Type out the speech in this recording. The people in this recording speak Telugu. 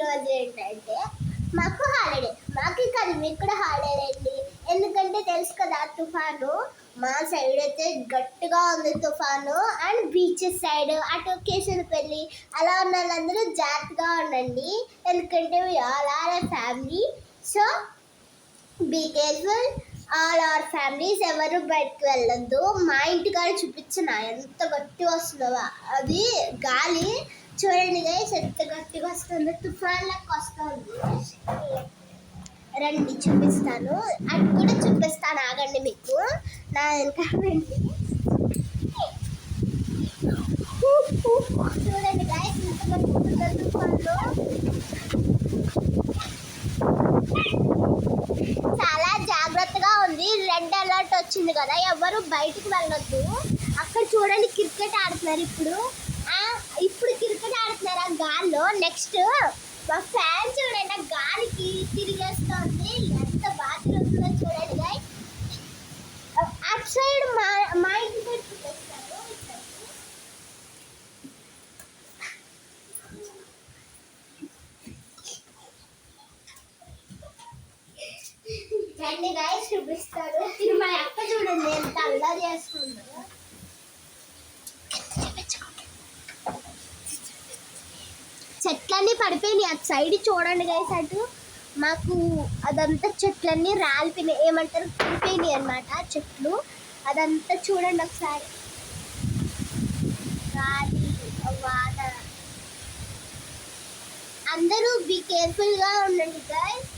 ఈరోజు ఏంటంటే మాకు హాలిడే, మాకు కాదు మీకు కూడా హాలిడే అండి. ఎందుకంటే తెలుసు కదా తుఫాను మా సైడ్ అయితే గట్టిగా ఉంది తుఫాను. అండ్ బీచెస్ సైడ్ అటు కేసులపల్లి అలా ఉన్న వాళ్ళందరూ జాగ్రత్తగా ఉండండి. ఎందుకంటే we all are a family. So be careful all our families. ఎవరు బయటకు వెళ్ళొద్దు. మా ఇంటికాడ చూపించిన ఎంత గట్టిగా వస్తుందో అది గాలి చూడండి గైస్, ఎంత గట్టిగా వస్తుందో తుఫాన్ లెక్క వస్తుంది. రండి చూపిస్తాను, అది కూడా చూపిస్తాను, ఆగండి. మీకు నా వెనక చూడండి గైస్ ఎంత గట్టిగా తుఫాన్లో. చాలా జాగ్రత్తగా ఉంది. రెడ్ అలర్ట్ వచ్చింది కదా, ఎవరు బయటికి వెళ్ళొద్దు. అక్కడ చూడండి క్రికెట్ ఆడుతున్నారు. ఇప్పుడు క్రికెట్ ఆడుతున్నారు ఆ గాల్లో. నెక్స్ట్ మా ఫ్యాన్ చూడండి ఆ గాలికి తిరిగేస్తుంది, ఎంత బాగా తిరుగుతుందో చూడండి గైస్. అటు సైడ్ మా ఇంటి సైడ్ చూపిస్తారు. రండి గైస్ చూపిస్తారు. మా అక్క చూడండి ఎంత అల్లరి చేస్తుందో. చెట్లన్నీ పడిపోయినాయి అటు సైడ్ చూడండి గైస్. అటు మాకు అదంతా చెట్లన్నీ రాలిపోయినాయి, ఏమంటారు పడిపోయినాయి అనమాట చెట్లు. అదంతా చూడండి ఒకసారి, గాలి వాన. అందరూ బీ కేర్ఫుల్గా ఉండండి గైస్.